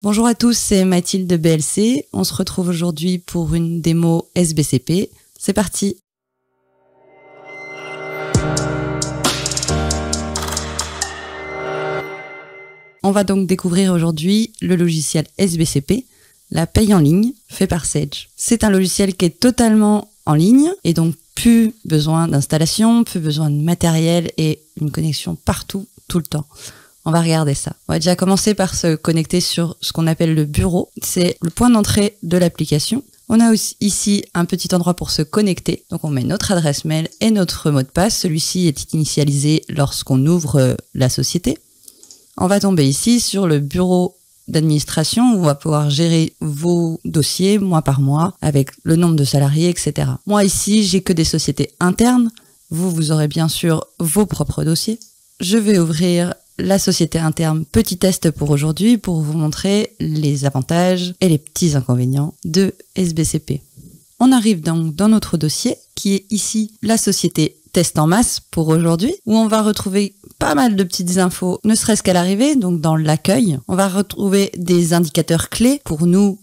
Bonjour à tous, c'est Mathilde de BLC. On se retrouve aujourd'hui pour une démo SBCP. C'est parti! On va donc découvrir aujourd'hui le logiciel SBCP, la paye en ligne, fait par Sage. C'est un logiciel qui est totalement en ligne et donc plus besoin d'installation, plus besoin de matériel et une connexion partout, tout le temps. On va regarder ça. On va déjà commencer par se connecter sur ce qu'on appelle le bureau. C'est le point d'entrée de l'application. On a aussi ici un petit endroit pour se connecter. Donc on met notre adresse mail et notre mot de passe. Celui-ci est initialisé lorsqu'on ouvre la société. On va tomber ici sur le bureau d'administration où on va pouvoir gérer vos dossiers mois par mois avec le nombre de salariés, etc. Moi ici, j'ai que des sociétés internes. Vous aurez bien sûr vos propres dossiers. Je vais ouvrir la société interne, petit test pour aujourd'hui pour vous montrer les avantages et les petits inconvénients de SBCP. On arrive donc dans notre dossier qui est ici la société test en masse pour aujourd'hui où on va retrouver pas mal de petites infos, ne serait-ce qu'à l'arrivée, donc dans l'accueil. On va retrouver des indicateurs clés pour nous,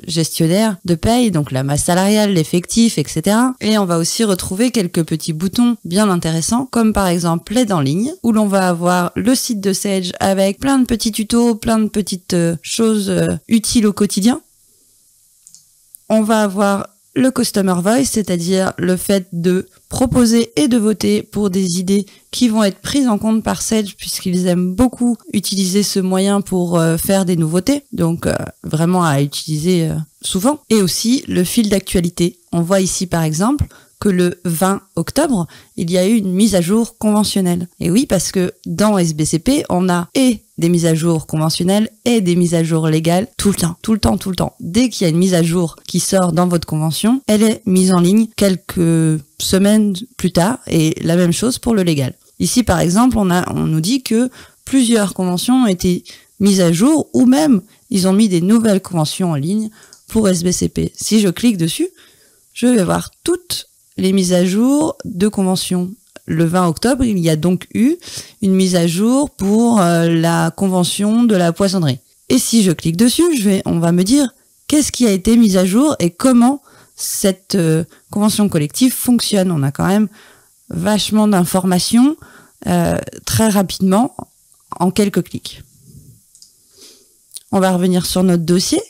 gestionnaires de paye, donc la masse salariale, l'effectif, etc. Et on va aussi retrouver quelques petits boutons bien intéressants, comme par exemple l'aide en ligne, où l'on va avoir le site de Sage avec plein de petits tutos, plein de petites choses utiles au quotidien. On va avoir le Customer Voice, c'est-à-dire le fait de proposer et de voter pour des idées qui vont être prises en compte par Sage puisqu'ils aiment beaucoup utiliser ce moyen pour faire des nouveautés, donc vraiment à utiliser souvent. Et aussi le fil d'actualité. On voit ici par exemple que le 20 octobre, il y a eu une mise à jour conventionnelle. Et oui, parce que dans SBCP, on a et des mises à jour conventionnelles et des mises à jour légales tout le temps, tout le temps, tout le temps. Dès qu'il y a une mise à jour qui sort dans votre convention, elle est mise en ligne quelques semaines plus tard et la même chose pour le légal. Ici, par exemple, on nous dit que plusieurs conventions ont été mises à jour ou même ils ont mis des nouvelles conventions en ligne pour SBCP. Si je clique dessus, je vais voir toutes les mises à jour de convention. Le 20 octobre, il y a donc eu une mise à jour pour la convention de la poissonnerie. Et si je clique dessus, on va me dire qu'est-ce qui a été mis à jour et comment cette convention collective fonctionne. On a quand même vachement d'informations très rapidement en quelques clics. On va revenir sur notre dossier.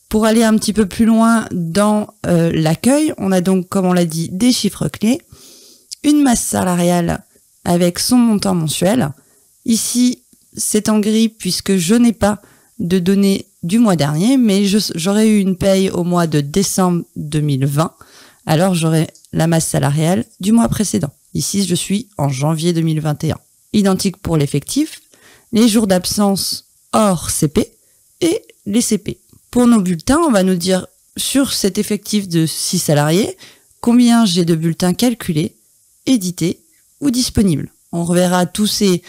Pour aller un petit peu plus loin dans l'accueil, on a donc, comme on l'a dit, des chiffres clés, une masse salariale avec son montant mensuel. Ici, c'est en gris puisque je n'ai pas de données du mois dernier, mais j'aurais eu une paye au mois de décembre 2020, alors j'aurai la masse salariale du mois précédent. Ici, je suis en janvier 2021. Identique pour l'effectif, les jours d'absence hors CP et les CP. Pour nos bulletins, on va nous dire sur cet effectif de 6 salariés, combien j'ai de bulletins calculés, édités ou disponibles. On reverra toutes ces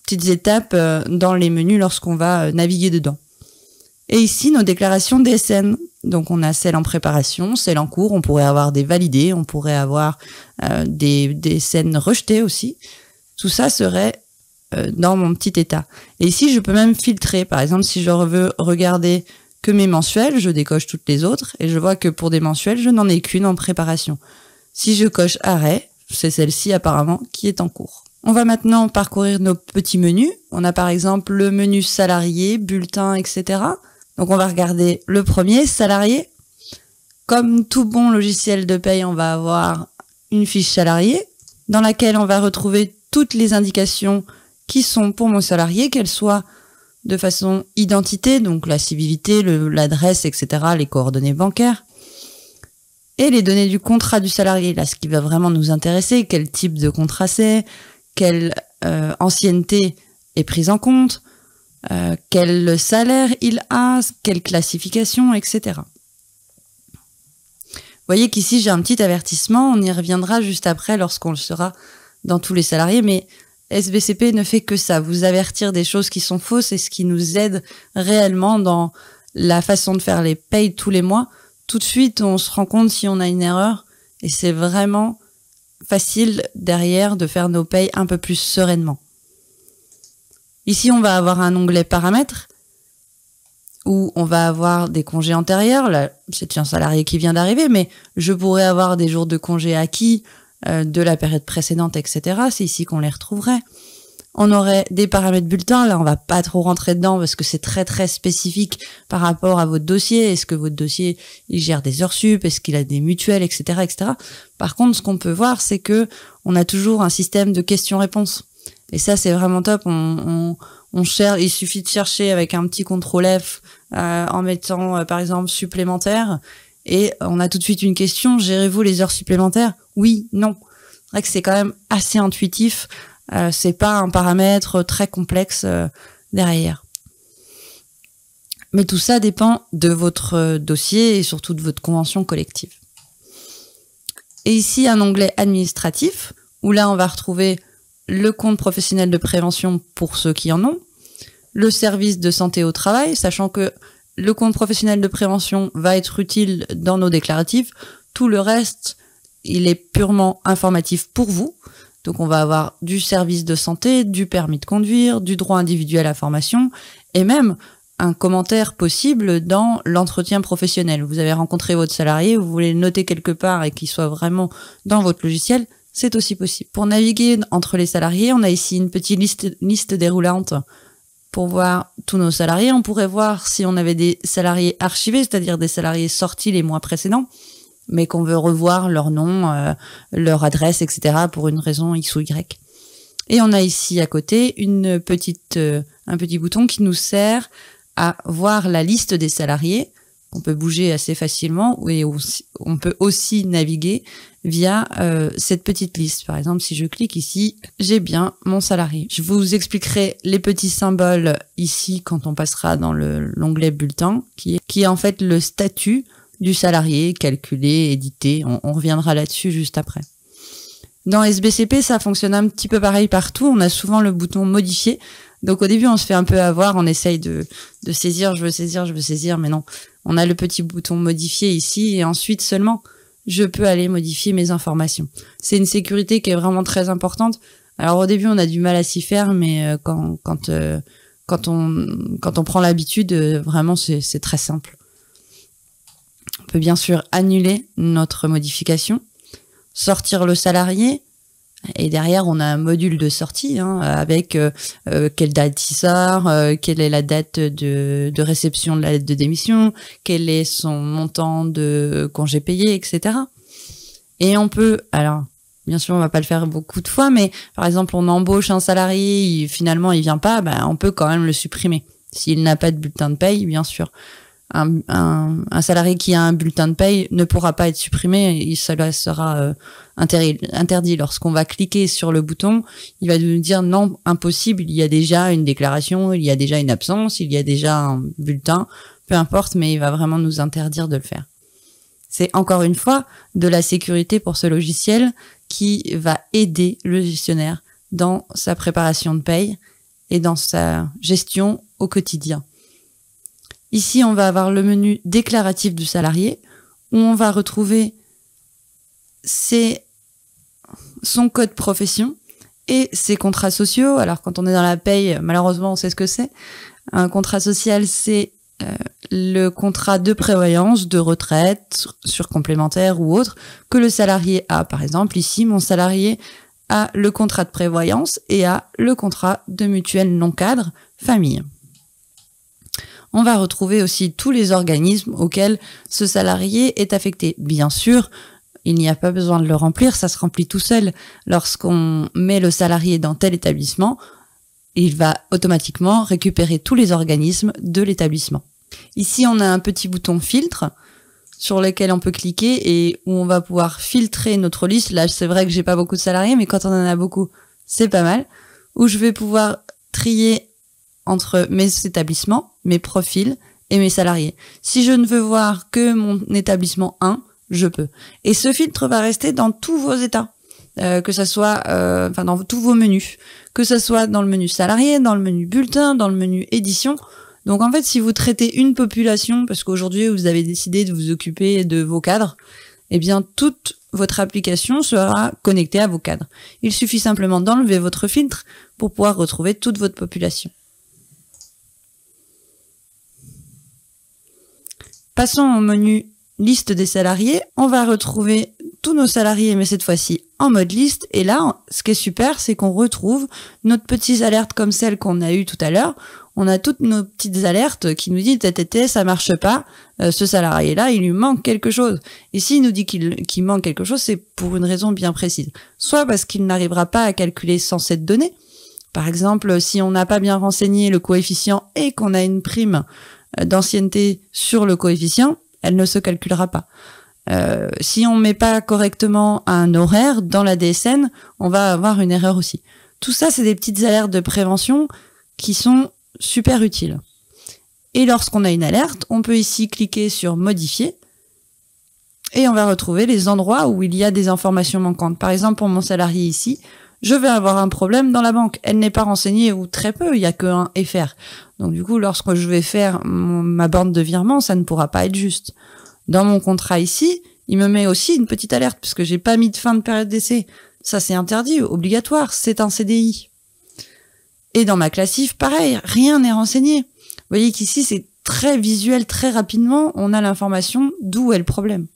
petites étapes dans les menus lorsqu'on va naviguer dedans. Et ici, nos déclarations DSN. Donc on a celles en préparation, celles en cours, on pourrait avoir des validées, on pourrait avoir des scènes rejetées aussi. Tout ça serait dans mon petit état. Et ici, je peux même filtrer. Par exemple, si je veux regarder que mes mensuels, je décoche toutes les autres et je vois que pour des mensuels, je n'en ai qu'une en préparation. Si je coche arrêt, c'est celle-ci apparemment qui est en cours. On va maintenant parcourir nos petits menus. On a par exemple le menu salarié, bulletin, etc. Donc on va regarder le premier, salarié. Comme tout bon logiciel de paye, on va avoir une fiche salarié dans laquelle on va retrouver toutes les indications qui sont pour mon salarié, qu'elles soient de façon identité, donc la civilité, l'adresse, etc., les coordonnées bancaires, et les données du contrat du salarié. Là, ce qui va vraiment nous intéresser, quel type de contrat c'est, quelle ancienneté est prise en compte, quel salaire il a, quelle classification, etc. Vous voyez qu'ici, j'ai un petit avertissement, on y reviendra juste après lorsqu'on le sera dans tous les salariés, mais SBCP ne fait que ça, vous avertir des choses qui sont fausses et ce qui nous aide réellement dans la façon de faire les payes tous les mois. Tout de suite, on se rend compte si on a une erreur et c'est vraiment facile derrière de faire nos payes un peu plus sereinement. Ici, on va avoir un onglet paramètres où on va avoir des congés antérieurs. Là, c'est un salarié qui vient d'arriver, mais je pourrais avoir des jours de congés acquis de la période précédente, etc. C'est ici qu'on les retrouverait. On aurait des paramètres bulletins. Là, on va pas trop rentrer dedans parce que c'est très très spécifique par rapport à votre dossier. Est-ce que votre dossier il gère des heures sup? Est-ce qu'il a des mutuelles, etc., etc. Par contre, ce qu'on peut voir, c'est que on a toujours un système de questions-réponses. Et ça, c'est vraiment top. On cherche. Il suffit de chercher avec un petit contrôle F en mettant par exemple supplémentaire, et on a tout de suite une question. Gérez-vous les heures supplémentaires? Oui, non. C'est vrai que c'est quand même assez intuitif. C'est pas un paramètre très complexe derrière. Mais tout ça dépend de votre dossier et surtout de votre convention collective. Et ici, un onglet administratif, où là, on va retrouver le compte professionnel de prévention pour ceux qui en ont, le service de santé au travail, sachant que le compte professionnel de prévention va être utile dans nos déclaratifs. Tout le reste, il est purement informatif pour vous. Donc on va avoir du service de santé, du permis de conduire, du droit individuel à formation et même un commentaire possible dans l'entretien professionnel. Vous avez rencontré votre salarié, vous voulez le noter quelque part et qu'il soit vraiment dans votre logiciel, c'est aussi possible. Pour naviguer entre les salariés, on a ici une petite liste déroulante pour voir tous nos salariés. On pourrait voir si on avait des salariés archivés, c'est-à-dire des salariés sortis les mois précédents, mais qu'on veut revoir leur nom, leur adresse, etc. pour une raison X ou Y. Et on a ici à côté un petit bouton qui nous sert à voir la liste des salariés. On peut bouger assez facilement et on peut aussi naviguer via cette petite liste. Par exemple, si je clique ici, j'ai bien mon salarié. Je vous expliquerai les petits symboles ici quand on passera dans l'onglet bulletin, qui est en fait le statut du salarié, calculé, édité. On reviendra là-dessus juste après. Dans SBCP, ça fonctionne un petit peu pareil partout. On a souvent le bouton modifier. Donc au début, on se fait un peu avoir, on essaye de saisir, je veux saisir, mais non. On a le petit bouton modifier ici et ensuite seulement, je peux aller modifier mes informations. C'est une sécurité qui est vraiment très importante. Alors au début, on a du mal à s'y faire, mais quand on prend l'habitude, vraiment, c'est très simple. On peut bien sûr annuler notre modification, sortir le salarié, et derrière on a un module de sortie avec quelle date il sort, quelle est la date de réception de la lettre de démission, quel est son montant de congé payé, etc. Et on peut, alors bien sûr on va pas le faire beaucoup de fois, mais par exemple on embauche un salarié, finalement il vient pas, on peut quand même le supprimer s'il n'a pas de bulletin de paye, bien sûr. Un salarié qui a un bulletin de paye ne pourra pas être supprimé, cela sera interdit. Lorsqu'on va cliquer sur le bouton, il va nous dire non, impossible, il y a déjà une déclaration, il y a déjà une absence, il y a déjà un bulletin, peu importe, mais il va vraiment nous interdire de le faire. C'est encore une fois de la sécurité pour ce logiciel qui va aider le gestionnaire dans sa préparation de paye et dans sa gestion au quotidien. Ici, on va avoir le menu déclaratif du salarié, où on va retrouver son code profession et ses contrats sociaux. Alors, quand on est dans la paye, malheureusement, on sait ce que c'est. Un contrat social, c'est le contrat de prévoyance, de retraite, sur complémentaire ou autre, que le salarié a. Par exemple, ici, mon salarié a le contrat de prévoyance et a le contrat de mutuelle non cadre famille. On va retrouver aussi tous les organismes auxquels ce salarié est affecté. Bien sûr, il n'y a pas besoin de le remplir, ça se remplit tout seul. Lorsqu'on met le salarié dans tel établissement, il va automatiquement récupérer tous les organismes de l'établissement. Ici, on a un petit bouton filtre sur lequel on peut cliquer et où on va pouvoir filtrer notre liste. Là, c'est vrai que j'ai pas beaucoup de salariés, mais quand on en a beaucoup, c'est pas mal. Où je vais pouvoir trier entre mes établissements, mes profils et mes salariés. Si je ne veux voir que mon établissement 1, je peux. Et ce filtre va rester dans tous vos états, que ça soit dans tous vos menus, que ça soit dans le menu salarié, dans le menu bulletin, dans le menu édition. Donc en fait, si vous traitez une population, parce qu'aujourd'hui vous avez décidé de vous occuper de vos cadres, eh bien toute votre application sera connectée à vos cadres. Il suffit simplement d'enlever votre filtre pour pouvoir retrouver toute votre population. Passons au menu liste des salariés. On va retrouver tous nos salariés, mais cette fois-ci en mode liste. Et là, ce qui est super, c'est qu'on retrouve notre petites alertes comme celles qu'on a eues tout à l'heure. On a toutes nos petites alertes qui nous disent « ça marche pas, ce salarié-là, il lui manque quelque chose ». Et s'il nous dit qu'il manque quelque chose, c'est pour une raison bien précise. Soit parce qu'il n'arrivera pas à calculer sans cette donnée. Par exemple, si on n'a pas bien renseigné le coefficient et qu'on a une prime d'ancienneté sur le coefficient, elle ne se calculera pas. Si on met pas correctement un horaire dans la DSN, on va avoir une erreur aussi. Tout ça, c'est des petites alertes de prévention qui sont super utiles. Et lorsqu'on a une alerte, on peut ici cliquer sur modifier et on va retrouver les endroits où il y a des informations manquantes. Par exemple, pour mon salarié ici, je vais avoir un problème dans la banque. Elle n'est pas renseignée ou très peu, il n'y a qu'un FR. Donc du coup, lorsque je vais faire ma borne de virement, ça ne pourra pas être juste. Dans mon contrat ici, il me met aussi une petite alerte puisque j'ai pas mis de fin de période d'essai. Ça, c'est interdit, obligatoire, c'est un CDI. Et dans ma classif, pareil, rien n'est renseigné. Vous voyez qu'ici, c'est très visuel, très rapidement, on a l'information d'où est le problème.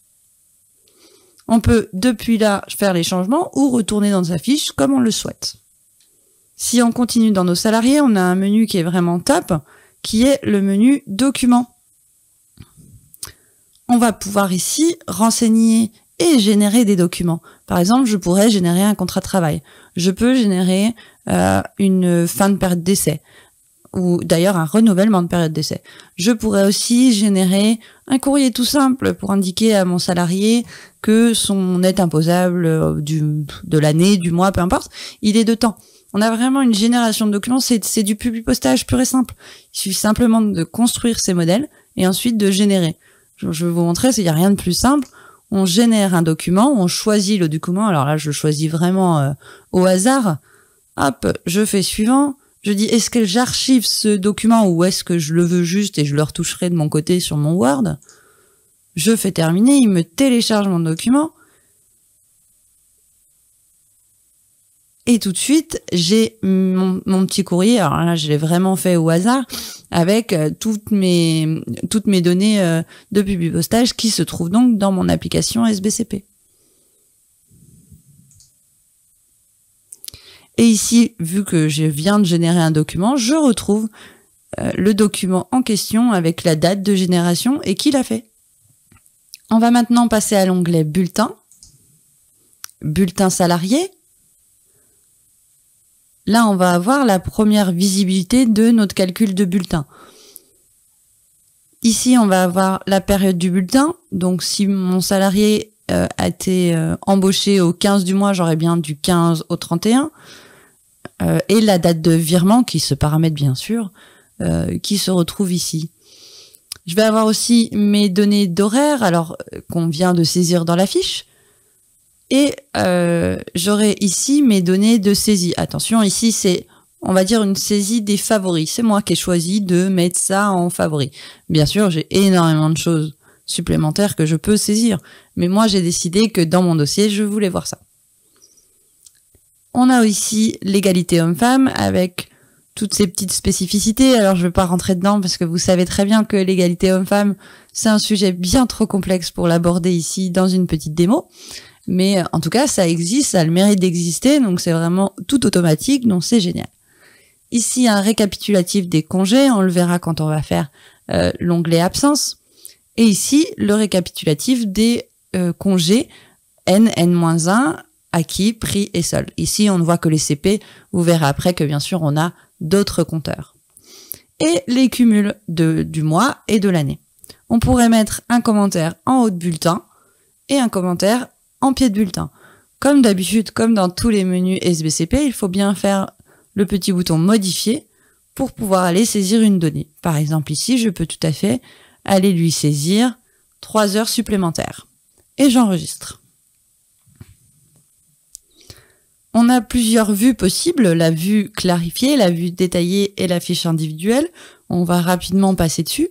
On peut, depuis là, faire les changements ou retourner dans sa fiche comme on le souhaite. Si on continue dans nos salariés, on a un menu qui est vraiment top, qui est le menu documents. On va pouvoir ici renseigner et générer des documents. Par exemple, je pourrais générer un contrat de travail. Je peux générer une fin de période d'essai ou d'ailleurs un renouvellement de période d'essai. Je pourrais aussi générer un courrier tout simple pour indiquer à mon salarié que son net imposable de l'année, du mois, peu importe, il est de temps. On a vraiment une génération de documents, c'est du publipostage pur et simple. Il suffit simplement de construire ces modèles et ensuite de générer. Je vais vous montrer, il n'y a rien de plus simple. On génère un document, on choisit le document. Alors là, je le choisis vraiment au hasard. Hop, je fais suivant. Je dis, est-ce que j'archive ce document ou est-ce que je le veux juste et je le retoucherai de mon côté sur mon Word? Je fais terminer, il me télécharge mon document. Et tout de suite, j'ai mon petit courrier. Alors là, je l'ai vraiment fait au hasard avec toutes mes données de publipostage qui se trouvent donc dans mon application SBCP. Et ici, vu que je viens de générer un document, je retrouve le document en question avec la date de génération et qui l'a fait. On va maintenant passer à l'onglet Bulletin, Bulletin salarié. Là, on va avoir la première visibilité de notre calcul de bulletin. Ici, on va avoir la période du bulletin. Donc, si mon salarié a été embauché au 15 du mois, j'aurai bien du 15 au 31. Et la date de virement, qui se paramètre bien sûr, qui se retrouve ici. Je vais avoir aussi mes données d'horaire, alors qu'on vient de saisir dans la fiche. Et j'aurai ici mes données de saisie. Attention, ici c'est, on va dire, une saisie des favoris. C'est moi qui ai choisi de mettre ça en favoris. Bien sûr, j'ai énormément de choses supplémentaires que je peux saisir. Mais moi, j'ai décidé que dans mon dossier, je voulais voir ça. On a ici l'égalité homme-femme avec toutes ces petites spécificités. Alors, je ne vais pas rentrer dedans parce que vous savez très bien que l'égalité homme-femme, c'est un sujet bien trop complexe pour l'aborder ici dans une petite démo. Mais en tout cas, ça existe, ça a le mérite d'exister, donc c'est vraiment tout automatique, donc c'est génial. Ici, un récapitulatif des congés, on le verra quand on va faire l'onglet absence. Et ici, le récapitulatif des congés N, N-1, acquis, pris et soldes. Ici, on ne voit que les CP, vous verrez après que bien sûr, on a d'autres compteurs. Et les cumuls du mois et de l'année. On pourrait mettre un commentaire en haut de bulletin et un commentaire en pied de bulletin. Comme d'habitude, comme dans tous les menus SBCP, il faut bien faire le petit bouton modifier pour pouvoir aller saisir une donnée. Par exemple ici, je peux tout à fait aller lui saisir 3 heures supplémentaires. Et j'enregistre. On a plusieurs vues possibles, la vue clarifiée, la vue détaillée et la fiche individuelle. On va rapidement passer dessus.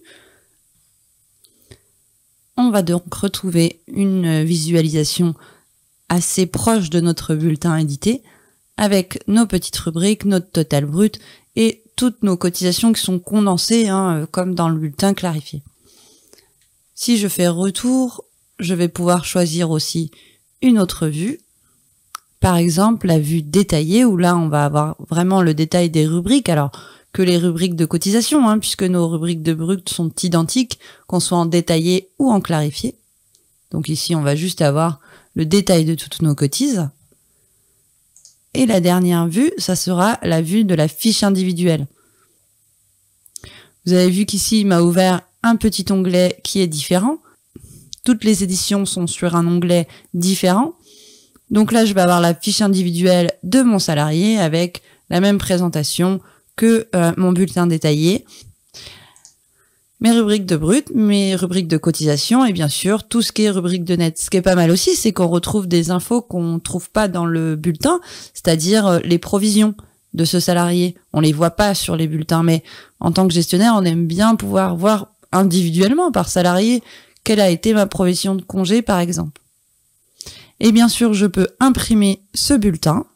On va donc retrouver une visualisation assez proche de notre bulletin édité avec nos petites rubriques, notre total brut et toutes nos cotisations qui sont condensées comme dans le bulletin clarifié. Si je fais retour, je vais pouvoir choisir aussi une autre vue. Par exemple, la vue détaillée, où là, on va avoir vraiment le détail des rubriques. Alors, que les rubriques de cotisation, hein, puisque nos rubriques de brut sont identiques, qu'on soit en détaillé ou en clarifié. Donc ici, on va juste avoir le détail de toutes nos cotises. Et la dernière vue, ça sera la vue de la fiche individuelle. Vous avez vu qu'ici, il m'a ouvert un petit onglet qui est différent. Toutes les éditions sont sur un onglet différent. Donc là, je vais avoir la fiche individuelle de mon salarié avec la même présentation que mon bulletin détaillé, mes rubriques de brut, mes rubriques de cotisation et bien sûr tout ce qui est rubrique de net. Ce qui est pas mal aussi, c'est qu'on retrouve des infos qu'on trouve pas dans le bulletin, c'est-à-dire les provisions de ce salarié. On les voit pas sur les bulletins, mais en tant que gestionnaire, on aime bien pouvoir voir individuellement par salarié quelle a été ma provision de congé par exemple. Et bien sûr, je peux imprimer ce bulletin.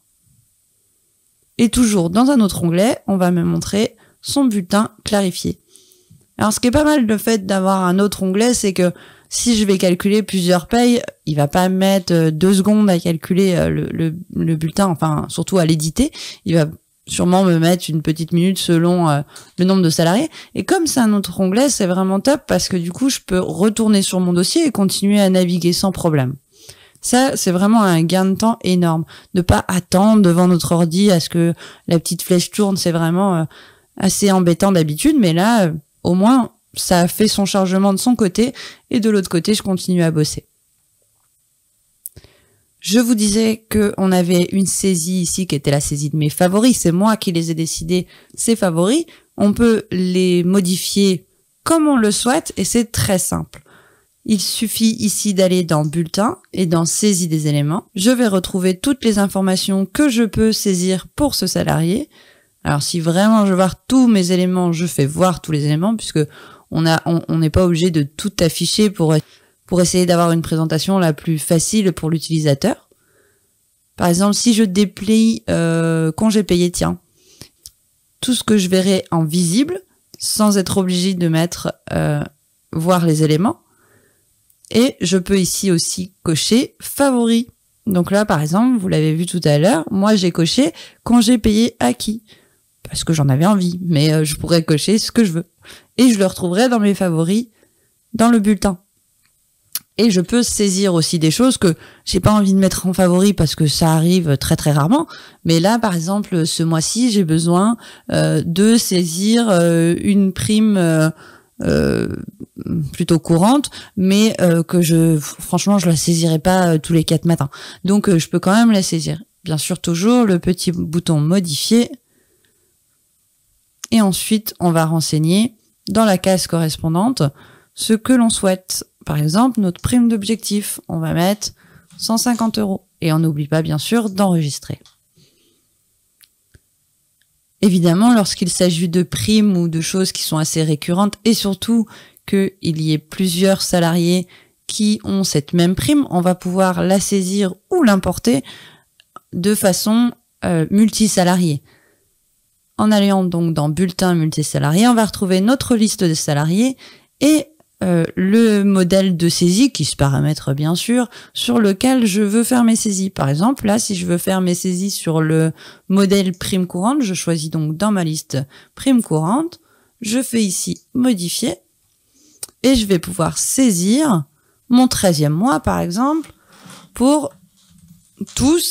Et toujours dans un autre onglet, on va me montrer son bulletin clarifié. Alors ce qui est pas mal le fait d'avoir un autre onglet, c'est que si je vais calculer plusieurs payes, il va pas me mettre 2 secondes à calculer le bulletin, enfin surtout à l'éditer. Il va sûrement me mettre une petite minute selon le nombre de salariés. Et comme c'est un autre onglet, c'est vraiment top parce que du coup, je peux retourner sur mon dossier et continuer à naviguer sans problème. Ça, c'est vraiment un gain de temps énorme. Ne pas attendre devant notre ordi à ce que la petite flèche tourne, c'est vraiment assez embêtant d'habitude. Mais là, au moins, ça a fait son chargement de son côté et de l'autre côté, je continue à bosser. Je vous disais qu'on avait une saisie ici qui était la saisie de mes favoris. C'est moi qui les ai décidés, ces favoris. On peut les modifier comme on le souhaite et c'est très simple. Il suffit ici d'aller dans Bulletin et dans Saisie des éléments. Je vais retrouver toutes les informations que je peux saisir pour ce salarié. Alors si vraiment je veux voir tous mes éléments, je fais voir tous les éléments puisque on n'est pas obligé de tout afficher pour essayer d'avoir une présentation la plus facile pour l'utilisateur. Par exemple, si je déplie congé payé, tiens, tout ce que je verrai en visible sans être obligé de mettre voir les éléments. Et je peux ici aussi cocher favoris. Donc là, par exemple, vous l'avez vu tout à l'heure, moi j'ai coché congé payé acquis. Parce que j'en avais envie, mais je pourrais cocher ce que je veux. Et je le retrouverai dans mes favoris, dans le bulletin. Et je peux saisir aussi des choses que j'ai pas envie de mettre en favoris parce que ça arrive très très rarement. Mais là, par exemple, ce mois-ci, j'ai besoin de saisir une prime plutôt courante, mais que franchement je la saisirai pas tous les 4 matins. Donc je peux quand même la saisir. Bien sûr, toujours le petit bouton modifier. Et ensuite, on va renseigner dans la case correspondante ce que l'on souhaite. Par exemple, notre prime d'objectif, on va mettre 150 €. Et on n'oublie pas, bien sûr, d'enregistrer. Évidemment, lorsqu'il s'agit de primes ou de choses qui sont assez récurrentes et surtout qu'il y ait plusieurs salariés qui ont cette même prime, on va pouvoir la saisir ou l'importer de façon multisalariée. En allant donc dans Bulletin multisalarié, on va retrouver notre liste de salariés et le modèle de saisie qui se paramètre bien sûr, sur lequel je veux faire mes saisies. Par exemple, là, si je veux faire mes saisies sur le modèle prime courante, je choisis donc dans ma liste prime courante, je fais ici modifier et je vais pouvoir saisir mon 13e mois, par exemple, pour tous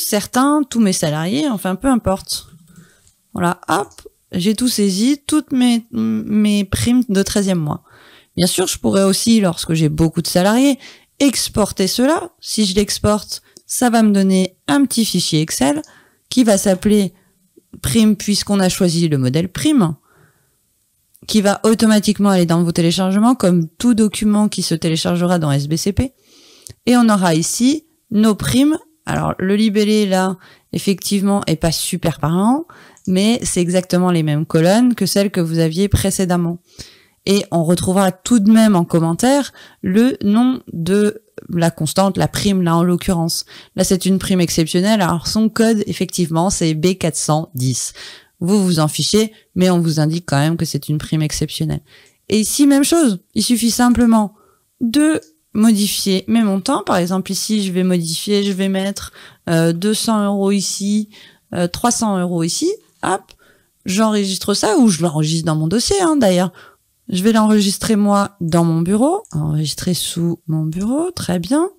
mes salariés, enfin peu importe. Voilà, hop, j'ai tout saisi, toutes mes primes de 13e mois. Bien sûr, je pourrais aussi, lorsque j'ai beaucoup de salariés, exporter cela. Si je l'exporte, ça va me donner un petit fichier Excel qui va s'appeler prime puisqu'on a choisi le modèle prime, qui va automatiquement aller dans vos téléchargements comme tout document qui se téléchargera dans SBCP. Et on aura ici nos primes. Alors, le libellé, là, effectivement, est pas super parlant, mais c'est exactement les mêmes colonnes que celles que vous aviez précédemment. Et on retrouvera tout de même en commentaire le nom de la constante, la prime là en l'occurrence. Là c'est une prime exceptionnelle, alors son code effectivement c'est B410. Vous vous en fichez, mais on vous indique quand même que c'est une prime exceptionnelle. Et ici même chose, il suffit simplement de modifier mes montants. Par exemple, ici, je vais modifier, je vais mettre 200 € ici, 300 € ici. Hop, j'enregistre ça, ou je l'enregistre dans mon dossier, d'ailleurs. Je vais l'enregistrer moi dans mon bureau, enregistrer sous mon bureau, très bien.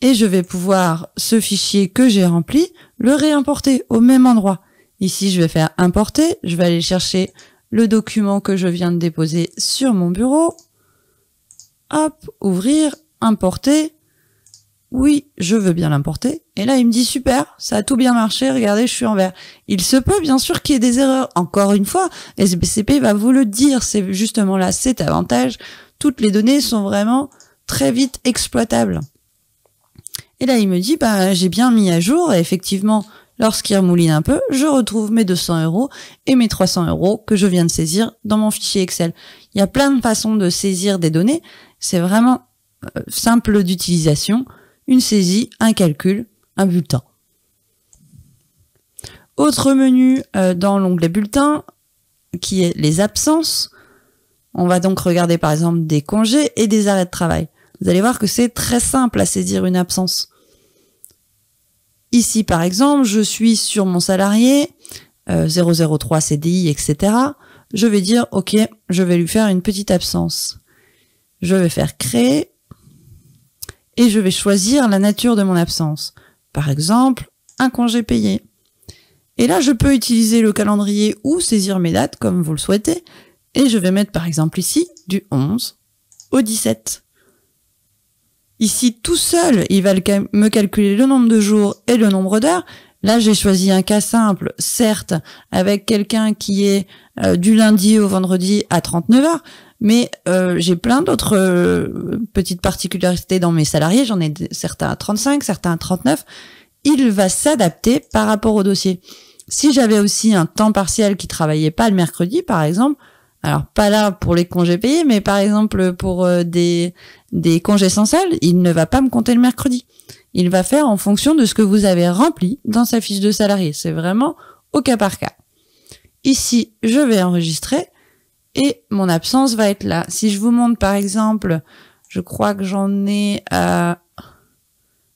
Et je vais pouvoir, ce fichier que j'ai rempli, le réimporter au même endroit. Ici, je vais faire importer, je vais aller chercher le document que je viens de déposer sur mon bureau. Hop, ouvrir, importer. Oui, je veux bien l'importer. Et là, il me dit super, ça a tout bien marché, regardez, je suis en vert. Il se peut bien sûr qu'il y ait des erreurs. Encore une fois, SBCP va vous le dire, c'est justement là cet avantage. Toutes les données sont vraiment très vite exploitables. Et là, il me dit, j'ai bien mis à jour, et effectivement, lorsqu'il remouline un peu, je retrouve mes 200 € et mes 300 € que je viens de saisir dans mon fichier Excel. Il y a plein de façons de saisir des données. C'est vraiment simple d'utilisation. Une saisie, un calcul, un bulletin. Autre menu dans l'onglet bulletin, qui est les absences. On va donc regarder par exemple des congés et des arrêts de travail. Vous allez voir que c'est très simple à saisir une absence. Ici par exemple, je suis sur mon salarié, 003 CDI, etc. Je vais dire, ok, je vais lui faire une petite absence. Je vais faire créer. Et je vais choisir la nature de mon absence. Par exemple, un congé payé. Et là, je peux utiliser le calendrier ou saisir mes dates comme vous le souhaitez. Et je vais mettre par exemple ici du 11 au 17. Ici, tout seul, il va me calculer le nombre de jours et le nombre d'heures. Là, j'ai choisi un cas simple, certes, avec quelqu'un qui est du lundi au vendredi à 39 heures. Mais j'ai plein d'autres petites particularités dans mes salariés. J'en ai certains à 35, certains à 39. Il va s'adapter par rapport au dossier. Si j'avais aussi un temps partiel qui travaillait pas le mercredi, par exemple, alors pas là pour les congés payés, mais par exemple pour des congés sans solde, il ne va pas me compter le mercredi. Il va faire en fonction de ce que vous avez rempli dans sa fiche de salarié. C'est vraiment au cas par cas. Ici, je vais enregistrer. Et mon absence va être là. Si je vous montre par exemple, je crois que j'en ai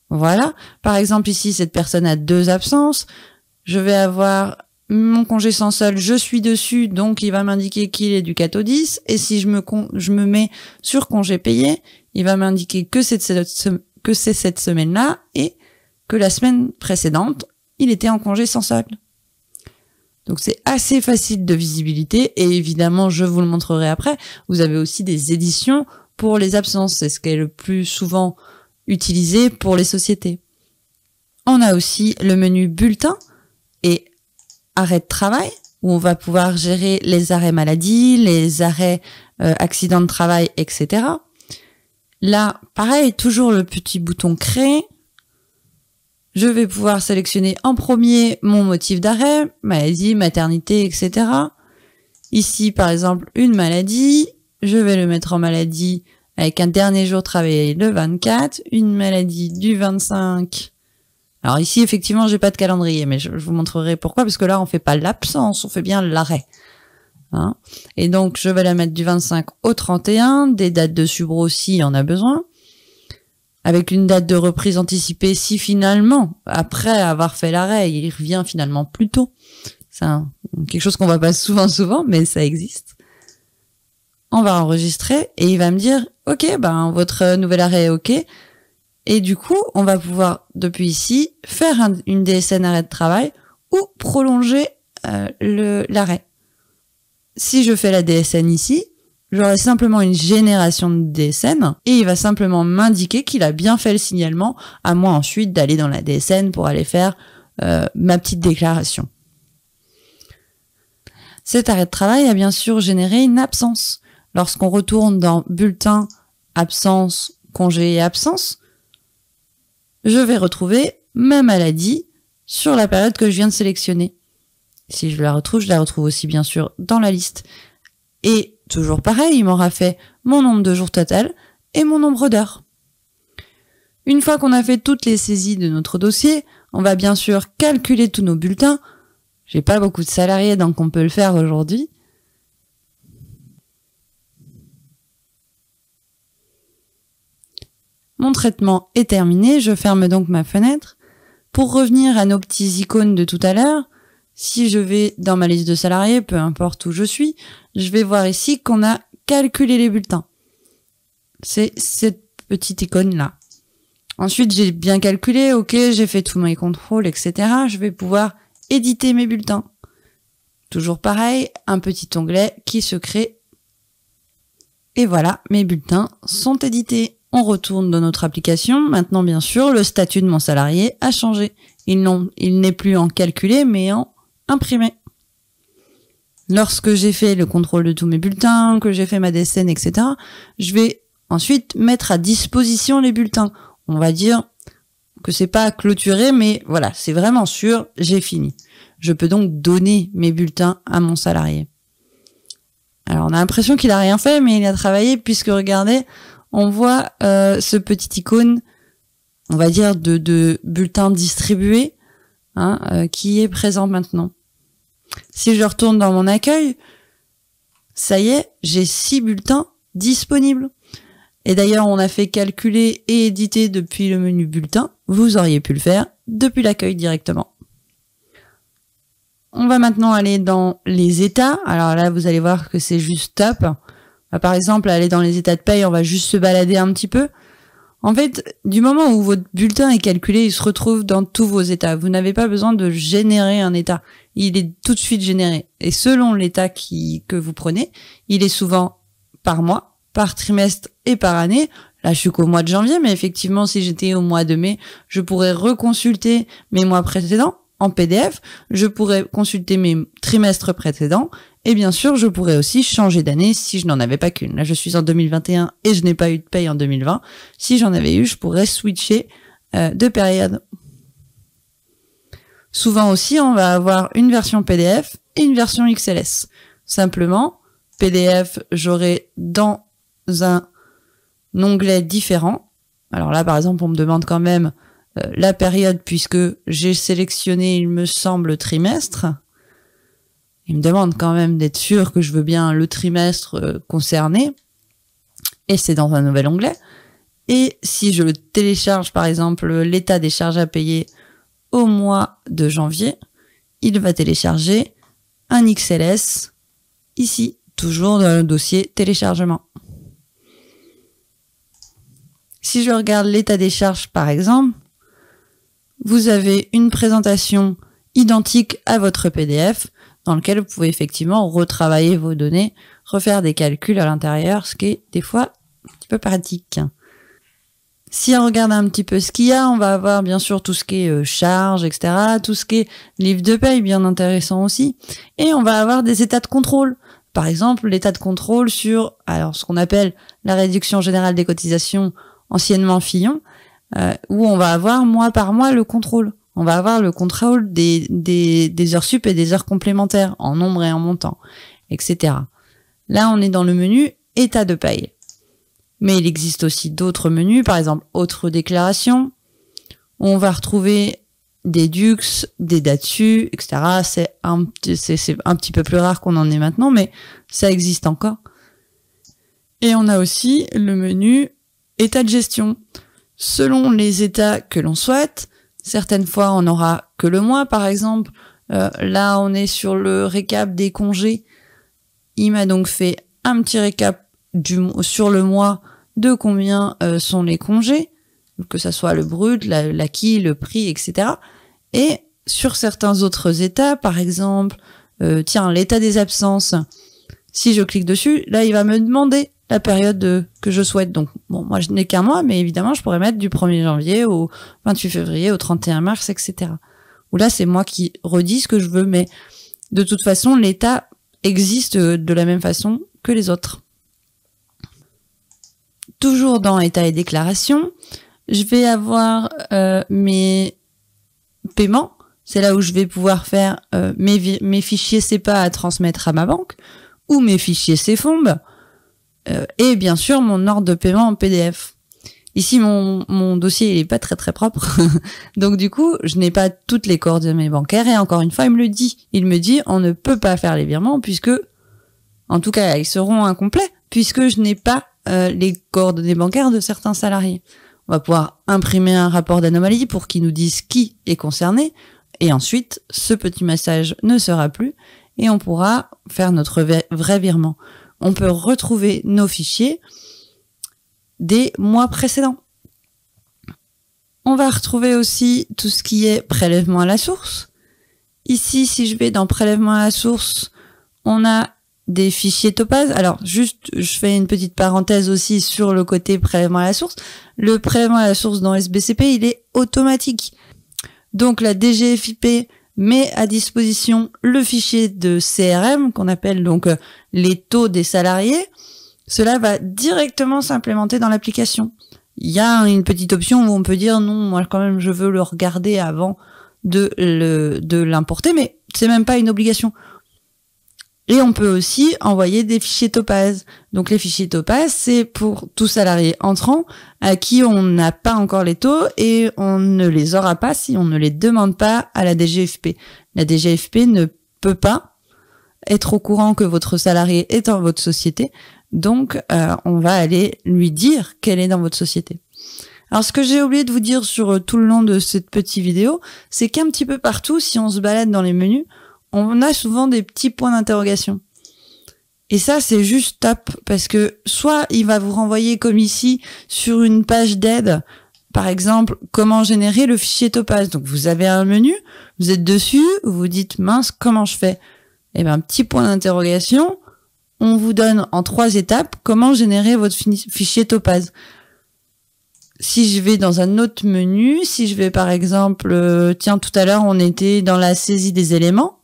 voilà. Par exemple ici, cette personne a 2 absences. Je vais avoir mon congé sans solde, je suis dessus, donc il va m'indiquer qu'il est du 4 au 10. Et si je me mets sur congé payé, il va m'indiquer que c'est cette semaine-là et que la semaine précédente, il était en congé sans solde. Donc c'est assez facile de visibilité et évidemment, je vous le montrerai après, vous avez aussi des éditions pour les absences. C'est ce qui est le plus souvent utilisé pour les sociétés. On a aussi le menu bulletin et arrêt de travail où on va pouvoir gérer les arrêts maladie, les arrêts accidents de travail, etc. Là, pareil, toujours le petit bouton créer. Je vais pouvoir sélectionner en premier mon motif d'arrêt, maladie, maternité, etc. Ici, par exemple, une maladie. Je vais le mettre en maladie avec un dernier jour travaillé le 24, une maladie du 25. Alors ici, effectivement, j'ai pas de calendrier, mais je vous montrerai pourquoi, parce que là, on fait pas l'absence, on fait bien l'arrêt. Et donc, je vais la mettre du 25 au 31, des dates de subro si on a besoin. Avec une date de reprise anticipée si finalement, après avoir fait l'arrêt, il revient finalement plus tôt. C'est quelque chose qu'on voit pas souvent, mais ça existe. On va enregistrer et il va me dire « Ok, votre nouvel arrêt est ok ». Et du coup, on va pouvoir, depuis ici, faire une DSN arrêt de travail ou prolonger l'arrêt. Si je fais la DSN ici, j'aurai simplement une génération de DSN et il va simplement m'indiquer qu'il a bien fait le signalement, à moi ensuite d'aller dans la DSN pour aller faire ma petite déclaration. Cet arrêt de travail a bien sûr généré une absence. Lorsqu'on retourne dans bulletin, absence, congé et absence, je vais retrouver ma maladie sur la période que je viens de sélectionner. Si je la retrouve aussi bien sûr dans la liste. Et toujours pareil, il m'aura fait mon nombre de jours total et mon nombre d'heures. Une fois qu'on a fait toutes les saisies de notre dossier, on va bien sûr calculer tous nos bulletins. J'ai pas beaucoup de salariés, donc on peut le faire aujourd'hui. Mon traitement est terminé, je ferme donc ma fenêtre. Pour revenir à nos petits icônes de tout à l'heure, si je vais dans ma liste de salariés, peu importe où je suis, je vais voir ici qu'on a calculé les bulletins. C'est cette petite icône-là. Ensuite, j'ai bien calculé, ok, j'ai fait tous mes contrôles, etc. Je vais pouvoir éditer mes bulletins. Toujours pareil, un petit onglet qui se crée. Et voilà, mes bulletins sont édités. On retourne dans notre application. Maintenant, bien sûr, le statut de mon salarié a changé. Il n'est plus en calculé, mais en imprimé. Lorsque j'ai fait le contrôle de tous mes bulletins, que j'ai fait ma DSN, etc., je vais ensuite mettre à disposition les bulletins. On va dire que c'est pas clôturé, mais voilà, c'est vraiment sûr, j'ai fini. Je peux donc donner mes bulletins à mon salarié. Alors, on a l'impression qu'il a rien fait, mais il a travaillé, puisque regardez, on voit ce petit icône, on va dire, de bulletin distribué, qui est présent maintenant. Si je retourne dans mon accueil, ça y est, j'ai 6 bulletins disponibles. Et d'ailleurs, on a fait calculer et éditer depuis le menu bulletin. Vous auriez pu le faire depuis l'accueil directement. On va maintenant aller dans les états. Alors là, vous allez voir que c'est juste top. Par exemple, aller dans les états de paye, on va juste se balader un petit peu. En fait, du moment où votre bulletin est calculé, il se retrouve dans tous vos états. Vous n'avez pas besoin de générer un état. Il est tout de suite généré. Et selon l'état que vous prenez, il est souvent par mois, par trimestre et par année. Là, je suis qu'au mois de janvier, mais effectivement, si j'étais au mois de mai, je pourrais reconsulter mes mois précédents en PDF. Je pourrais consulter mes trimestres précédents. Et bien sûr, je pourrais aussi changer d'année si je n'en avais pas qu'une. Là, je suis en 2021 et je n'ai pas eu de paye en 2020. Si j'en avais eu, je pourrais switcher de période. Souvent aussi, on va avoir une version PDF et une version XLS. Simplement, PDF, j'aurai dans un onglet différent. Alors là, par exemple, on me demande quand même la période puisque j'ai sélectionné, il me semble, trimestre. Il me demande quand même d'être sûr que je veux bien le trimestre concerné. Et c'est dans un nouvel onglet. Et si je le télécharge, par exemple, l'état des charges à payer au mois de janvier, il va télécharger un XLS ici, toujours dans le dossier téléchargement. Si je regarde l'état des charges, par exemple, vous avez une présentation identique à votre PDF dans lequel vous pouvez effectivement retravailler vos données, refaire des calculs à l'intérieur, ce qui est des fois un petit peu pratique. Si on regarde un petit peu ce qu'il y a, on va avoir bien sûr tout ce qui est charges, etc., tout ce qui est livre de paye, bien intéressant aussi, et on va avoir des états de contrôle. Par exemple, l'état de contrôle sur ce qu'on appelle la réduction générale des cotisations, anciennement Fillon, où on va avoir mois par mois le contrôle. On va avoir le contrôle des heures sup et des heures complémentaires en nombre et en montant, etc. Là, on est dans le menu état de paye. Mais il existe aussi d'autres menus, par exemple autres déclarations, où on va retrouver des DUX, des DATSU, etc. C'est un petit peu plus rare qu'on en ait maintenant, mais ça existe encore. Et on a aussi le menu état de gestion. Selon les états que l'on souhaite, certaines fois on n'aura que le mois, par exemple. Là, on est sur le récap des congés. Il m'a donc fait un petit récap sur le mois de combien sont les congés, que ça soit le brut, l'acquis, le prix, etc. Et sur certains autres états, par exemple, l'état des absences, si je clique dessus, là, il va me demander la période que je souhaite. Donc, bon, moi, je n'ai qu'un mois, mais évidemment, je pourrais mettre du 1er janvier au 28 février, au 31 mars, etc. Ou là, c'est moi qui redis ce que je veux, mais de toute façon, l'état existe de la même façon que les autres. Toujours dans état et déclaration, je vais avoir mes paiements. C'est là où je vais pouvoir faire mes fichiers CEPA à transmettre à ma banque ou mes fichiers CFOMB et bien sûr mon ordre de paiement en PDF. Ici, mon dossier il est pas très très propre, donc du coup, je n'ai pas toutes les coordonnées bancaires et encore une fois, il me le dit. Il me dit, on ne peut pas faire les virements puisque, en tout cas, ils seront incomplets puisque je n'ai pas les coordonnées bancaires de certains salariés. On va pouvoir imprimer un rapport d'anomalie pour qu'il nous dise qui est concerné. Et ensuite, ce petit message ne sera plus et on pourra faire notre vrai virement. On peut retrouver nos fichiers des mois précédents. On va retrouver aussi tout ce qui est prélèvement à la source. Ici, si je vais dans prélèvement à la source, on a des fichiers Topaz. Alors, juste, je fais une petite parenthèse aussi sur le côté prélèvement à la source. Le prélèvement à la source dans SBCP, il est automatique. Donc, la DGFiP met à disposition le fichier de CRM, qu'on appelle donc les taux des salariés. Cela va directement s'implémenter dans l'application. Il y a une petite option où on peut dire non, moi quand même je veux le regarder avant de l'importer, mais c'est même pas une obligation. Et on peut aussi envoyer des fichiers Topaz. Donc les fichiers Topaz, c'est pour tout salarié entrant à qui on n'a pas encore les taux et on ne les aura pas si on ne les demande pas à la DGFP. La DGFP ne peut pas être au courant que votre salarié est dans votre société. Donc, on va aller lui dire qu'elle est dans votre société. Alors, ce que j'ai oublié de vous dire sur tout le long de cette petite vidéo, c'est qu'un petit peu partout, si on se balade dans les menus, on a souvent des petits points d'interrogation. Et ça, c'est juste top, parce que soit il va vous renvoyer comme ici sur une page d'aide, par exemple, comment générer le fichier Topaz. Donc, vous avez un menu, vous êtes dessus, vous vous dites, mince, comment je fais? Eh ben, petit point d'interrogation. On vous donne en 3 étapes comment générer votre fichier Topaz. Si je vais dans un autre menu, si je vais par exemple, tiens, tout à l'heure on était dans la saisie des éléments.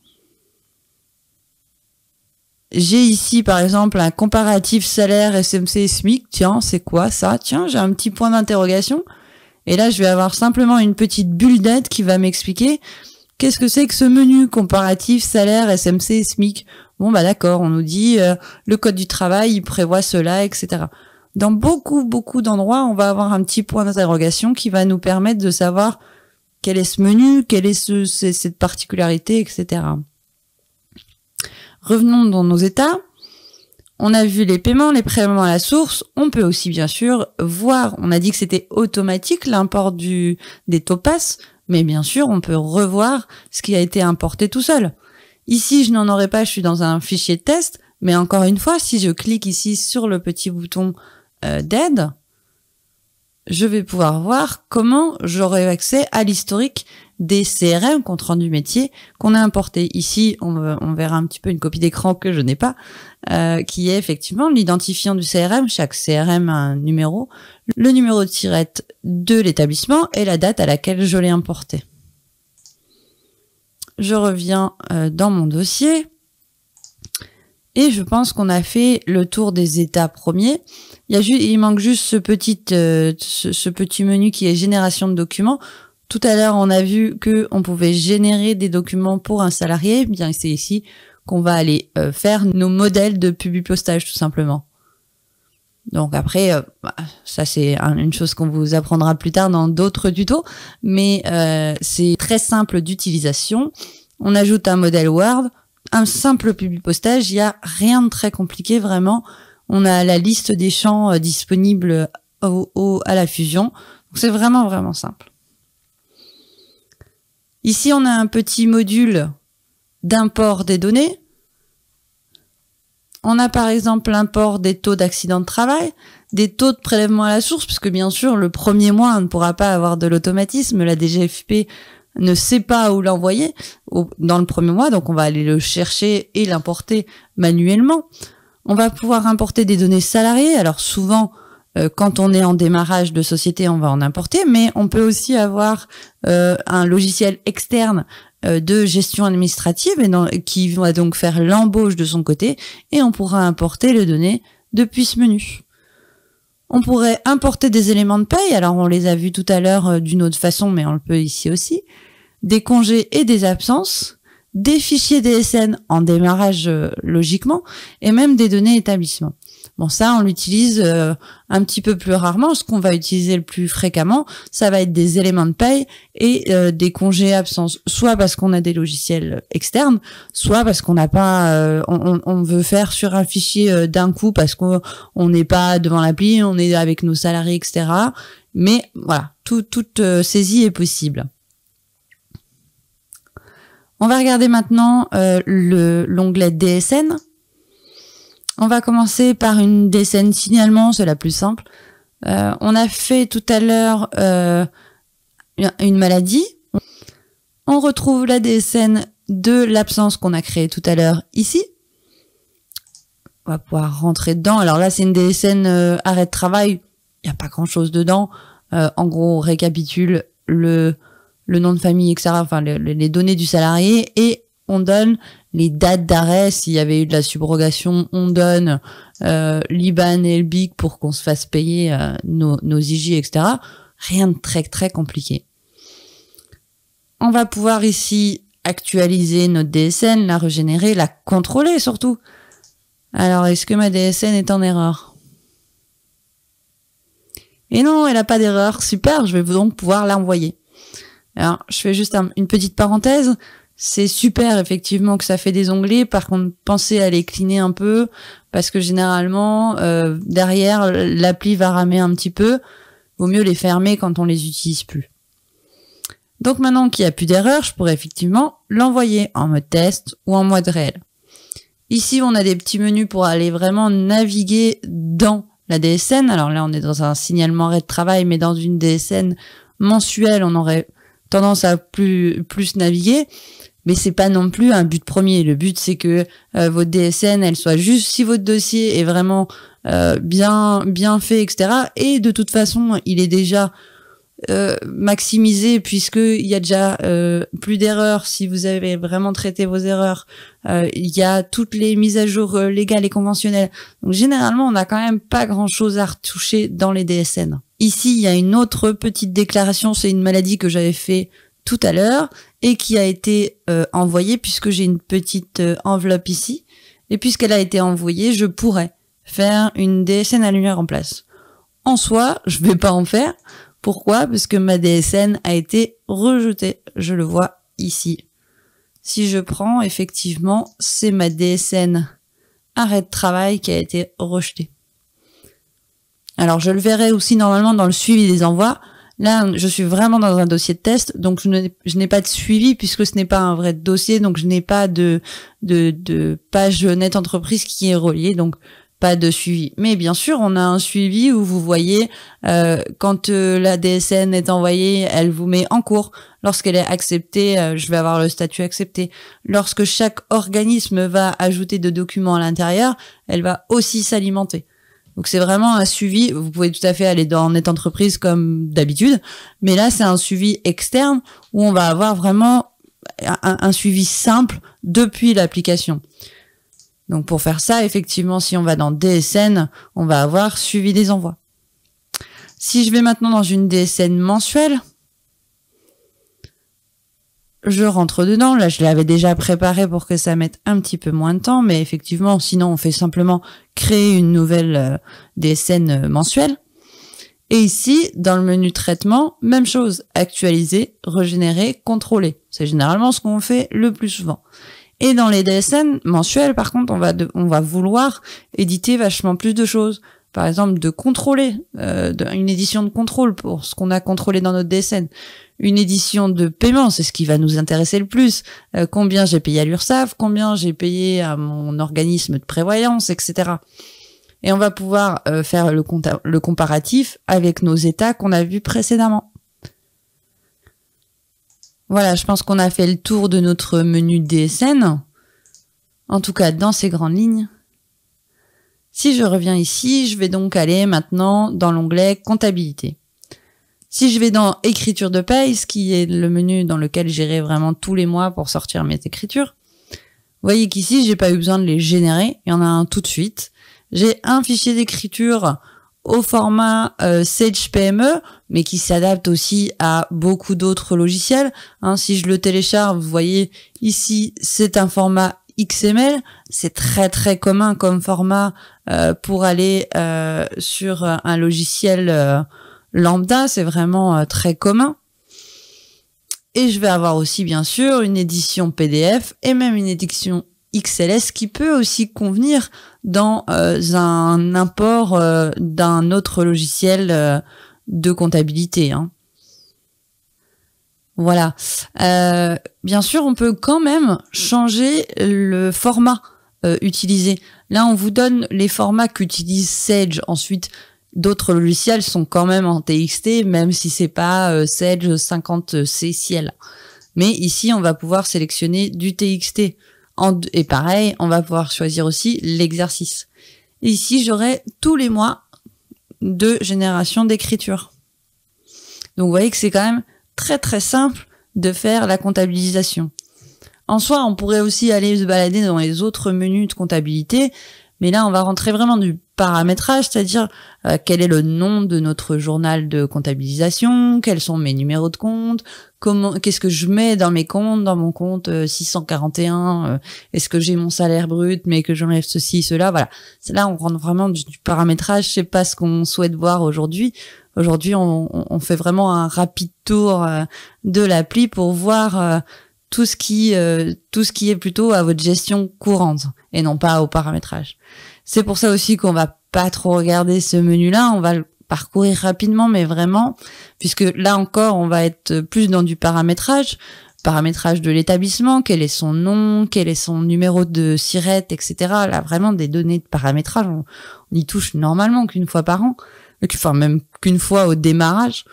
J'ai ici par exemple un comparatif salaire SMC et SMIC. Tiens, c'est quoi ça? Tiens, j'ai un petit point d'interrogation. Et là, je vais avoir simplement une petite bulle d'aide qui va m'expliquer qu'est-ce que c'est que ce menu comparatif salaire SMC et SMIC. Bon, bah d'accord, on nous dit le code du travail, il prévoit cela, etc. Dans beaucoup d'endroits, on va avoir un petit point d'interrogation qui va nous permettre de savoir quel est ce menu, quelle est cette particularité, etc. Revenons dans nos états. On a vu les paiements, les prélèvements à la source. On peut aussi, bien sûr, voir, on a dit que c'était automatique l'import des Topaz, mais bien sûr, on peut revoir ce qui a été importé tout seul. Ici, je n'en aurai pas, je suis dans un fichier de test, mais encore une fois, si je clique ici sur le petit bouton d'aide, je vais pouvoir voir comment j'aurai accès à l'historique des CRM, compte rendu métier, qu'on a importé. Ici, on verra un petit peu une copie d'écran que je n'ai pas, qui est effectivement l'identifiant du CRM. Chaque CRM a un numéro, le numéro de tirette de l'établissement et la date à laquelle je l'ai importé. Je reviens dans mon dossier et je pense qu'on a fait le tour des états premiers. Il manque juste ce petit menu qui est génération de documents. Tout à l'heure, on a vu que on pouvait générer des documents pour un salarié. Bien, c'est ici qu'on va aller faire nos modèles de publipostage tout simplement. Donc après, ça c'est une chose qu'on vous apprendra plus tard dans d'autres tutos, mais c'est très simple d'utilisation. On ajoute un modèle Word, un simple publipostage, il n'y a rien de très compliqué vraiment. On a la liste des champs disponibles à la fusion, donc c'est vraiment simple. Ici, on a un petit module d'import des données. On a par exemple l'import des taux d'accident de travail, des taux de prélèvement à la source, puisque bien sûr, le premier mois, on ne pourra pas avoir de l'automatisme. La DGFiP ne sait pas où l'envoyer dans le premier mois, donc on va aller le chercher et l'importer manuellement. On va pouvoir importer des données salariées. Alors souvent, quand on est en démarrage de société, on va en importer, mais on peut aussi avoir un logiciel externe de gestion administrative qui va donc faire l'embauche de son côté et on pourra importer les données depuis ce menu. On pourrait importer des éléments de paye, alors on les a vus tout à l'heure d'une autre façon, mais on le peut ici aussi, des congés et des absences, des fichiers DSN en démarrage logiquement, et même des données établissement. Bon, ça, on l'utilise un petit peu plus rarement. Ce qu'on va utiliser le plus fréquemment, ça va être des éléments de paye et des congés absence, soit parce qu'on a des logiciels externes, soit parce qu'on n'a pas, on veut faire sur un fichier d'un coup parce qu'on n'est pas devant l'appli, on est avec nos salariés, etc. Mais voilà, toute saisie est possible. On va regarder maintenant l'onglet DSN. On va commencer par une DSN signalement, c'est la plus simple. On a fait tout à l'heure une maladie. On retrouve la DSN de l'absence qu'on a créée tout à l'heure ici. On va pouvoir rentrer dedans. Alors là, c'est une DSN arrêt de travail. Il n'y a pas grand-chose dedans. En gros, on récapitule le nom de famille, etc. Enfin, les données du salarié et on donne les dates d'arrêt. S'il y avait eu de la subrogation, on donne l'IBAN et le BIC pour qu'on se fasse payer nos IJ, etc. Rien de très très compliqué. On va pouvoir ici actualiser notre DSN, la régénérer, la contrôler surtout. Alors, est-ce que ma DSN est en erreur? Et non, elle n'a pas d'erreur. Super, je vais donc pouvoir l'envoyer. Alors, je fais juste une petite parenthèse. C'est super, effectivement, que ça fait des onglets. Par contre, pensez à les cleaner un peu, parce que généralement, derrière, l'appli va ramer un petit peu. Vaut mieux les fermer quand on les utilise plus. Donc maintenant qu'il n'y a plus d'erreur, je pourrais effectivement l'envoyer en mode test ou en mode réel. Ici, on a des petits menus pour aller vraiment naviguer dans la DSN. Alors là, on est dans un signalement arrêt de travail, mais dans une DSN mensuelle, on aurait tendance à plus naviguer. Mais c'est pas non plus un but premier. Le but, c'est que votre DSN, elle soit juste si votre dossier est vraiment bien fait, etc. Et de toute façon, il est déjà maximisé puisqu'il y a déjà plus d'erreurs. Si vous avez vraiment traité vos erreurs, il y a toutes les mises à jour légales et conventionnelles. Donc généralement, on n'a quand même pas grand-chose à retoucher dans les DSN. Ici, il y a une autre petite déclaration. C'est une maladie que j'avais fait tout à l'heure et qui a été envoyée puisque j'ai une petite enveloppe ici. Et puisqu'elle a été envoyée, je pourrais faire une DSN à lumière en place. En soi, je vais pas en faire. Pourquoi? Parce que ma DSN a été rejetée. Je le vois ici. Si je prends, effectivement, c'est ma DSN arrêt de travail qui a été rejetée. Alors, je le verrai aussi normalement dans le suivi des envois. Là, je suis vraiment dans un dossier de test, donc je n'ai pas de suivi puisque ce n'est pas un vrai dossier, donc je n'ai pas de page net entreprise qui est reliée, donc pas de suivi. Mais bien sûr, on a un suivi où vous voyez quand la DSN est envoyée, elle vous met en cours. Lorsqu'elle est acceptée, je vais avoir le statut accepté. Lorsque chaque organisme va ajouter de documents à l'intérieur, elle va aussi s'alimenter. Donc c'est vraiment un suivi, vous pouvez tout à fait aller dans Net Entreprise comme d'habitude, mais là c'est un suivi externe où on va avoir vraiment un suivi simple depuis l'application. Donc pour faire ça, effectivement, si on va dans DSN, on va avoir suivi des envois. Si je vais maintenant dans une DSN mensuelle, je rentre dedans. Là, je l'avais déjà préparé pour que ça mette un petit peu moins de temps, mais effectivement, sinon, on fait simplement créer une nouvelle DSN mensuelle. Et ici, dans le menu traitement, même chose, actualiser, régénérer, contrôler. C'est généralement ce qu'on fait le plus souvent. Et dans les DSN mensuels, par contre, on va vouloir éditer vachement plus de choses. Par exemple, de contrôler, une édition de contrôle pour ce qu'on a contrôlé dans notre DSN. Une édition de paiement, c'est ce qui va nous intéresser le plus. Combien j'ai payé à l'URSSAF, combien j'ai payé à mon organisme de prévoyance, etc. Et on va pouvoir faire le comparatif avec nos états qu'on a vus précédemment. Voilà, je pense qu'on a fait le tour de notre menu DSN. En tout cas, dans ces grandes lignes. Si je reviens ici, je vais donc aller maintenant dans l'onglet comptabilité. Si je vais dans écriture de paye, ce qui est le menu dans lequel j'irai vraiment tous les mois pour sortir mes écritures, vous voyez qu'ici, j'ai pas eu besoin de les générer. Il y en a un tout de suite. J'ai un fichier d'écriture au format Sage PME, mais qui s'adapte aussi à beaucoup d'autres logiciels. Si je le télécharge, vous voyez ici, c'est un format XML, c'est très très commun comme format pour aller sur un logiciel lambda, c'est vraiment très commun. Et je vais avoir aussi bien sûr une édition PDF et même une édition XLS qui peut aussi convenir dans un import d'un autre logiciel de comptabilité. Hein. Voilà. Bien sûr, on peut quand même changer le format utilisé. Là, on vous donne les formats qu'utilise Sage. Ensuite, d'autres logiciels sont quand même en TXT, même si c'est pas Sage 50C Ciel. Mais ici, on va pouvoir sélectionner du TXT. Et pareil, on va pouvoir choisir aussi l'exercice. Et ici, j'aurai tous les mois de génération d'écriture. Donc, vous voyez que c'est quand même très très simple de faire la comptabilisation. En soi, on pourrait aussi aller se balader dans les autres menus de comptabilité, mais là, on va rentrer vraiment du paramétrage, c'est-à-dire quel est le nom de notre journal de comptabilisation, quels sont mes numéros de compte, qu'est-ce que je mets dans mes comptes, dans mon compte 641, est-ce que j'ai mon salaire brut, mais que j'enlève ceci, cela, voilà. Là, on rentre vraiment du paramétrage, c'est pas ce qu'on souhaite voir aujourd'hui. Aujourd'hui, on fait vraiment un rapide tour de l'appli pour voir tout ce qui est plutôt à votre gestion courante et non pas au paramétrage. C'est pour ça aussi qu'on va pas trop regarder ce menu-là, on va le parcourir rapidement, mais vraiment, puisque là encore, on va être plus dans du paramétrage de l'établissement, quel est son nom, quel est son numéro de SIRET, etc. Là, vraiment des données de paramétrage, on y touche normalement qu'une fois par an, enfin même qu'une fois au démarrage.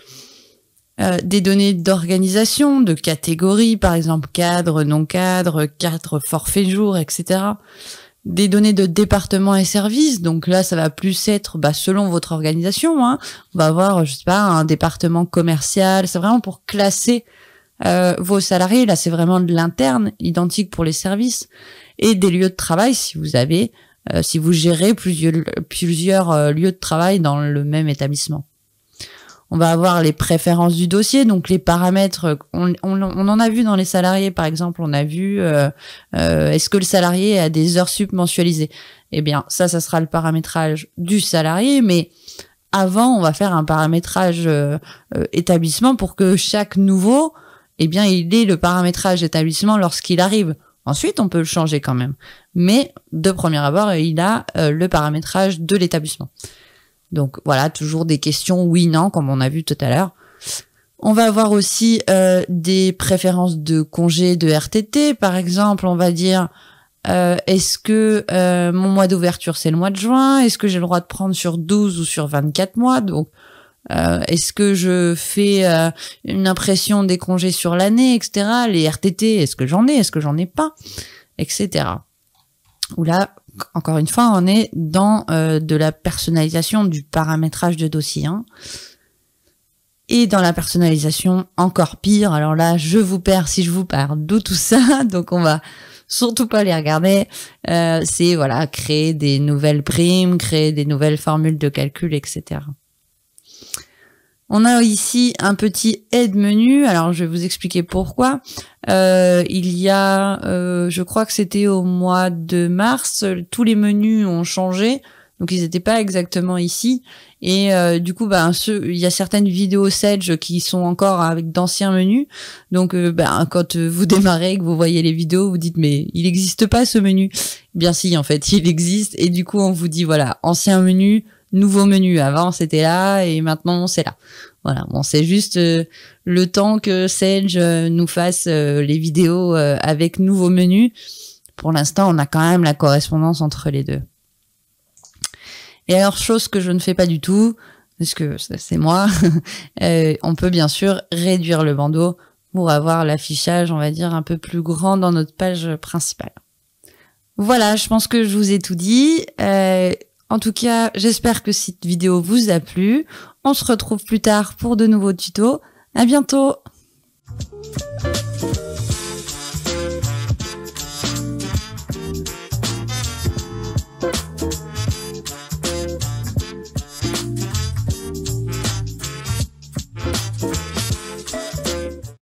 Des données d'organisation, de catégories, par exemple cadre, non cadre, cadre forfait jour, etc. Des données de département et services, donc là ça va plus être selon votre organisation. Hein. On va avoir, je sais pas, un département commercial, c'est vraiment pour classer vos salariés. Là c'est vraiment de l'interne, identique pour les services. Et des lieux de travail si vous avez, si vous gérez plusieurs lieux de travail dans le même établissement. On va avoir les préférences du dossier, donc les paramètres. On en a vu dans les salariés, par exemple, on a vu est-ce que le salarié a des heures sup mensualisées. Eh bien, ça sera le paramétrage du salarié, mais avant, on va faire un paramétrage établissement pour que chaque nouveau, eh bien, il ait le paramétrage établissement lorsqu'il arrive. Ensuite, on peut le changer quand même, mais de premier abord, il a le paramétrage de l'établissement. Donc voilà, toujours des questions oui/non, comme on a vu tout à l'heure. On va avoir aussi des préférences de congés de RTT. Par exemple, on va dire est-ce que mon mois d'ouverture c'est le mois de juin? Est-ce que j'ai le droit de prendre sur 12 ou sur 24 mois? Donc est-ce que je fais une impression des congés sur l'année, etc. Les RTT, est-ce que j'en ai? Est-ce que j'en ai pas? Etc. Ou là, encore une fois, on est dans de la personnalisation du paramétrage de dossier. Hein. Et dans la personnalisation, encore pire. Alors là, je vous perds si je vous parle de tout ça. Donc on va surtout pas les regarder. C'est voilà, créer des nouvelles primes, créer des nouvelles formules de calcul, etc. On a ici un petit aide-menu. Alors, je vais vous expliquer pourquoi. Il y a, je crois que c'était au mois de mars, tous les menus ont changé. Donc, ils n'étaient pas exactement ici. Et du coup, il y a certaines vidéos Sage qui sont encore avec d'anciens menus. Donc, quand vous démarrez, que vous voyez les vidéos, vous dites, mais il n'existe pas ce menu. Bien si, en fait, il existe. Et du coup, on vous dit, voilà, ancien menu, nouveau menu. Avant, c'était là et maintenant, c'est là. Voilà, bon, c'est juste le temps que Sage nous fasse les vidéos avec nouveau menu. Pour l'instant, on a quand même la correspondance entre les deux. Et alors, chose que je ne fais pas du tout, parce que c'est moi, on peut bien sûr réduire le bandeau pour avoir l'affichage, on va dire, un peu plus grand dans notre page principale. Voilà, je pense que je vous ai tout dit. En tout cas, j'espère que cette vidéo vous a plu. On se retrouve plus tard pour de nouveaux tutos. À bientôt!